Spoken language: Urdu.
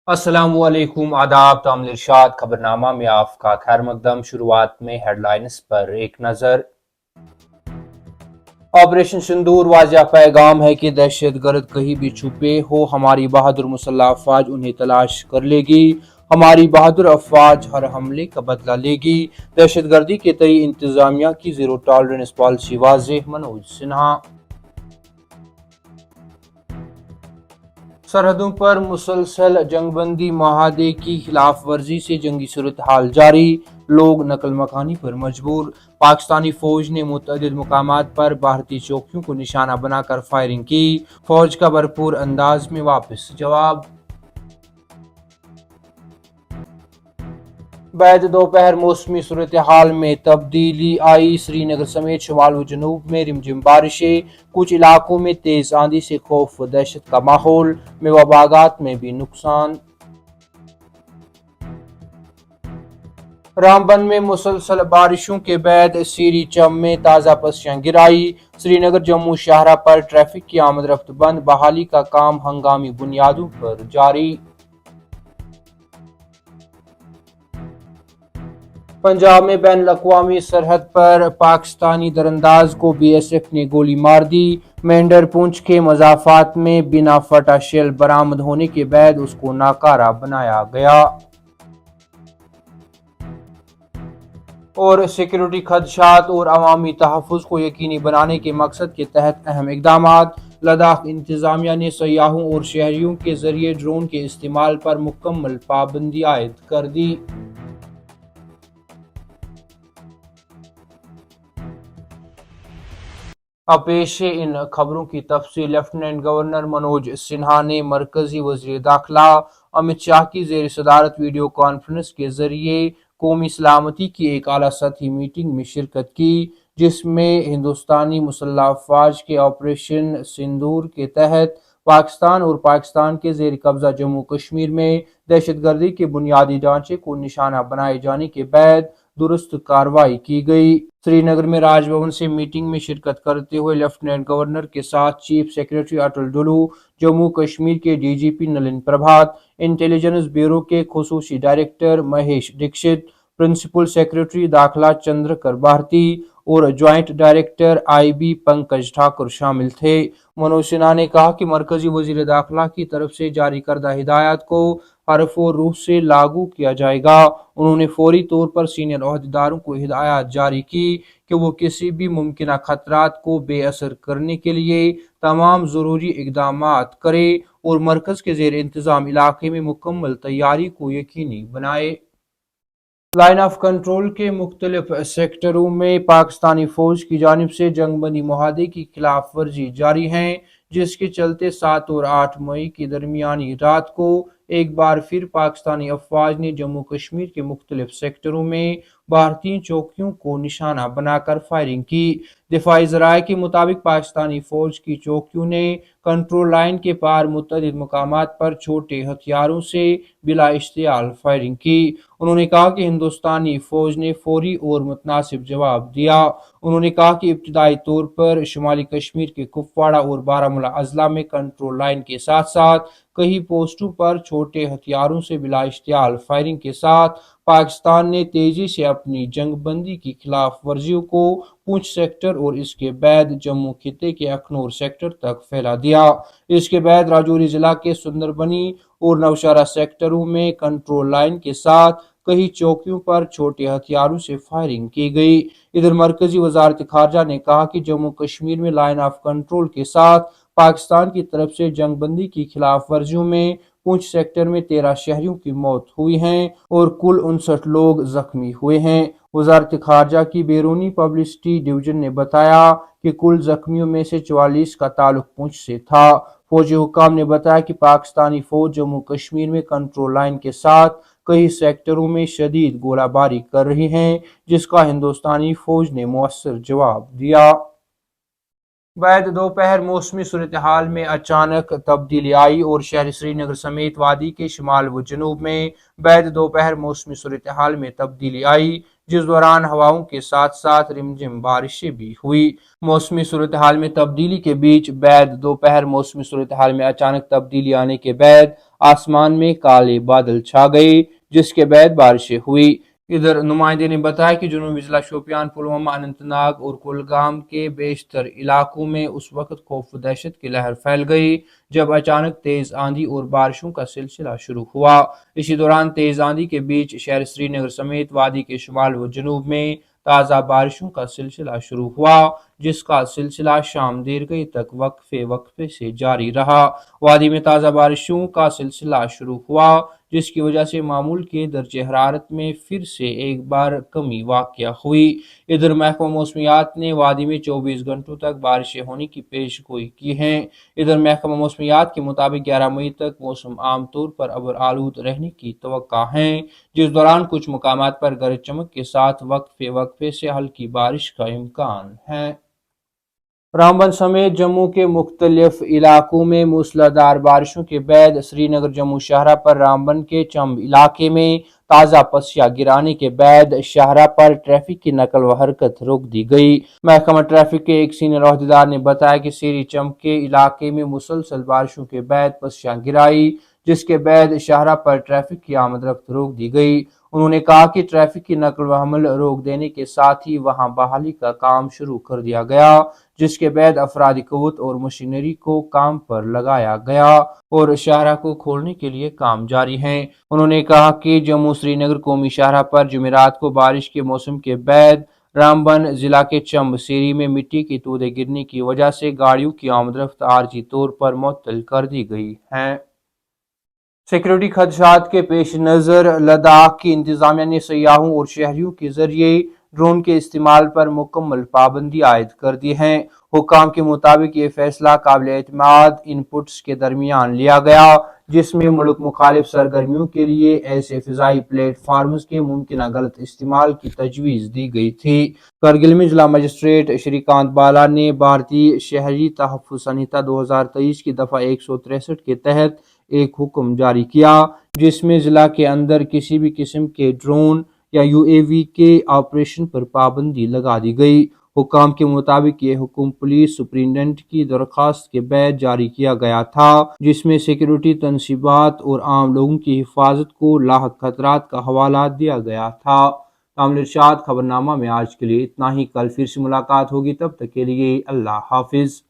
السلام علیکم، آداب، تامل ارشاد خبرنامہ میں آپ کا خیر مقدم۔ شروعات میں ہیڈ لائنز پر ایک نظر۔ آپریشن سندور واضح پیغام ہے کہ دہشت گرد کہیں بھی چھپے ہو ہماری بہادر مسلح افواج انہیں تلاش کر لے گی، ہماری بہادر افواج ہر حملے کا بدلہ لے گی۔ دہشت گردی کے تئیں انتظامیہ کی زیرو ٹالرنس پالیسی واضح، منوج سنہا۔ سرحدوں پر مسلسل جنگ بندی معاہدے کی خلاف ورزی سے جنگی صورتحال جاری، لوگ نقل مکانی پر مجبور۔ پاکستانی فوج نے متعدد مقامات پر بھارتی چوکیوں کو نشانہ بنا کر فائرنگ کی، فوج کا بھرپور انداز میں واپس جواب۔ بعد دوپہر موسمی صورتحال میں تبدیلی آئی، سری نگر سمیت شمال و جنوب میں رمجم بارشیں، کچھ علاقوں میں تیز آندھی سے خوف و دہشت کا ماحول، میوہ باغات میں بھی نقصان۔ رامبن میں مسلسل بارشوں کے بعد سیری چم میں تازہ پسیاں گرائی، سری نگر جموں شاہراہ پر ٹریفک کی آمد رفت بند، بحالی کا کام ہنگامی بنیادوں پر جاری۔ پنجاب میں بین الاقوامی سرحد پر پاکستانی درانداز کو بی ایس ایف نے گولی مار دی، مینڈر پونچھ کے مضافات میں بنا فٹا شیل برآمد ہونے کے بعد اس کو ناکارہ بنایا گیا۔ اور سیکورٹی خدشات اور عوامی تحفظ کو یقینی بنانے کے مقصد کے تحت اہم اقدامات، لداخ انتظامیہ نے سیاحوں اور شہریوں کے ذریعے ڈرون کے استعمال پر مکمل پابندی عائد کر دی۔ اب پیش ہے ان خبروں کی تفصیل۔ لیفٹیننٹ گورنر منوج سنہا نے مرکزی وزیر داخلہ امت شاہ کی زیر صدارت ویڈیو کانفرنس کے ذریعے قومی سلامتی کی ایک اعلیٰ سطحی میٹنگ میں شرکت کی، جس میں ہندوستانی مسلح افواج کے آپریشن سندور کے تحت پاکستان اور پاکستان کے زیر قبضہ جموں کشمیر میں دہشت گردی کے بنیادی ڈھانچے کو نشانہ بنائے جانے کے بعد درست کارروائی کی گئی۔ سری نگر میں راج بھون سے میٹنگ میں شرکت کرتے ہوئے لیفٹیننٹ گورنر کے ساتھ چیف سیکرٹری اٹل ڈولو، جموں کشمیر کے D G P Nalin Prabhat, intelligence bureau کے خصوصی director Mahesh Dikshit, principal secretary داخلہ چندرکر بھارتی اور joint director I B Pankaj Thakur شامل تھے۔ منوج سنہا نے کہا کہ مرکزی وزیر داخلہ کی طرف سے جاری کردہ ہدایات کو حرف و روح سے لاگو کیا جائے گا۔ انہوں نے فوری طور پر سینئر عہدیداروں کو ہدایات جاری کی کہ وہ کسی بھی ممکنہ خطرات کو بے اثر کرنے کے لیے تمام ضروری اقدامات کریں اور مرکز کے زیر انتظام علاقے میں مکمل تیاری کو یقینی بنائیں۔ لائن آف کنٹرول کے مختلف سیکٹروں میں پاکستانی فوج کی جانب سے جنگ بندی معاہدے کی خلاف ورزی جاری ہے، جس کے چلتے 7 اور 8 مئی کی درمیانی رات کو ایک بار پھر پاکستانی افواج نے جموں کشمیر کے مختلف سیکٹروں میں بھارتی چوکیوں کو نشانہ بنا کر فائرنگ کی۔ دفاعی ذرائع کے مطابق پاکستانی فوج کی چوکیوں نے کنٹرول لائن کے پار متعدد مقامات پر چھوٹے ہتھیاروں سے بلا اشتعال فائرنگ کی۔ انہوں نے کہا کہ ہندوستانی فوج نے فوری اور متناسب جواب دیا۔ انہوں نے کہا کہ ابتدائی طور پر شمالی کشمیر کے کپواڑہ اور بارہمولہ اضلاع میں کنٹرول لائن کے ساتھ ساتھ کئی پوسٹوں پر چھوٹے ہتھیاروں سے بلا اشتعال فائرنگ کے ساتھ پاکستان نے تیزی سے اپنی جنگ بندی کی خلاف ورزیوں کو پونچھ سیکٹر اور اس کے بعد جموں خطے کے اخنور سیکٹر تک پھیلا دیا۔ اس کے بعد راجوری ضلع کے سندر بنی اور نوشہرہ سیکٹروں میں کنٹرول لائن کے ساتھ کئی چوکیوں پر چھوٹے ہتھیاروں سے فائرنگ کی گئی۔ ادھر مرکزی وزارت خارجہ نے کہا کہ جموں کشمیر میں لائن آف کنٹرول کے ساتھ پاکستان کی طرف سے جنگ بندی کی خلاف ورزیوں میں پونچھ سیکٹر میں 13 شہریوں کی موت ہوئی ہے اور کل 59 لوگ زخمی ہوئے ہیں۔ وزارت خارجہ کی بیرونی پبلسٹی ڈویژن نے بتایا کہ کل زخمیوں میں سے 44 کا تعلق پونچھ سے تھا۔ فوجی حکام نے بتایا کہ پاکستانی فوج جموں کشمیر میں کنٹرول لائن کے ساتھ کئی سیکٹروں میں شدید گولہ باری کر رہی ہے، جس کا ہندوستانی فوج نے مؤثر جواب دیا۔ بعد دوپہر موسمی صورتحال میں اچانک تبدیلی آئی اور شہر سری نگر سمیت وادی کے شمال و جنوب میں بعد دوپہر موسمی صورتحال میں تبدیلی آئی، جس دوران ہواؤں کے ساتھ ساتھ رمجم بارشیں بھی ہوئی۔ موسمی صورتحال میں تبدیلی کے بیچ بعد دوپہر موسمی صورتحال میں اچانک تبدیلی آنے کے بعد آسمان میں کالے بادل چھا گئے، جس کے بعد بارشیں ہوئی۔ ادھر نمائندے نے بتایا کہ جنوبی ضلع شوپیان، پلوامہ، اننت ناگ اور کولگام کے بیشتر علاقوں میں اس وقت خوف و دہشت کی لہر پھیل گئی جب اچانک تیز آندھی اور بارشوں کا سلسلہ شروع ہوا۔ اسی دوران تیز آندھی کے بیچ شہر سری نگر سمیت وادی کے شمال و جنوب میں تازہ بارشوں کا سلسلہ شروع ہوا، جس کا سلسلہ شام دیر گئی تک وقفے سے جاری رہا۔ وادی میں تازہ بارشوں کا سلسلہ شروع ہوا، جس کی وجہ سے معمول کے درجہ حرارت میں پھر سے ایک بار کمی واقع ہوئی۔ ادھر محکمہ موسمیات نے وادی میں 24 گھنٹوں تک بارشیں ہونے کی پیش گوئی کی ہے۔ ادھر محکمہ موسمیات کے مطابق 11 مئی تک موسم عام طور پر ابر آلود رہنے کی توقع ہے، جس دوران کچھ مقامات پر گرج چمک کے ساتھ وقفے سے ہلکی بارش کا امکان ہے۔ رامبن سمیت جموں کے مختلف علاقوں میں موسلادھار بارشوں کے بعد سری نگر جموں شاہراہ پر رامبن کے چمب علاقے میں تازہ پسیاں گرانے کے بعد شاہراہ پر ٹریفک کی نقل و حرکت روک دی گئی۔ محکمہ ٹریفک کے ایک سینئر عہدیدار نے بتایا کہ سیری چمب کے علاقے میں مسلسل بارشوں کے بعد پسیاں گرائی، جس کے بعد شاہراہ پر ٹریفک کی آمد رفت روک دی گئی۔ انہوں نے کہا کہ ٹریفک کی نقل و حمل روک دینے کے ساتھ ہی وہاں بحالی کا کام شروع کر دیا گیا، جس کے بعد افرادی قوت اور مشینری کو کام پر لگایا گیا اور شاہراہ کو کھولنے کے لیے کام جاری ہے۔ انہوں نے کہا کہ جموں سری نگر قومی شاہراہ پر جمعرات کو بارش کے موسم کے بعد رامبن ضلع کے چمب سیری میں مٹی کے تودے گرنے کی وجہ سے گاڑیوں کی آمد رفت عارضی طور پر معطل کر دی گئی ہے۔ سیکورٹی خدشات کے پیش نظر لداخ کی انتظامیہ نے سیاحوں اور شہریوں کے ذریعے ڈرون کے استعمال پر مکمل پابندی عائد کر دی ہے۔ حکام کے مطابق یہ فیصلہ قابل اعتماد ان پٹس کے درمیان لیا گیا جس میں ملک مخالف سرگرمیوں کے لیے ایسے فضائی پلیٹ فارمز کے ممکنہ غلط استعمال کی تجویز دی گئی تھی۔ کرگل میں ضلع مجسٹریٹ شری کانت بالا نے بھارتی شہری تحفظ سنہتا 2023 کی دفعہ 163 کے تحت ایک حکم جاری کیا، جس میں ضلع کے اندر کسی بھی قسم کے ڈرون یا UAV کے آپریشن پر پابندی لگا دی گئی۔ حکام کے مطابق یہ حکم پولیس سپرنٹنڈنٹ کی درخواست کے بعد جاری کیا گیا تھا، جس میں سیکورٹی تنصیبات اور عام لوگوں کی حفاظت کو لاحق خطرات کا حوالہ دیا گیا تھا۔ کامل ارشاد خبرنامہ میں آج کے لیے اتنا ہی۔ کل پھر سے ملاقات ہوگی، تب تک کے لیے اللہ حافظ۔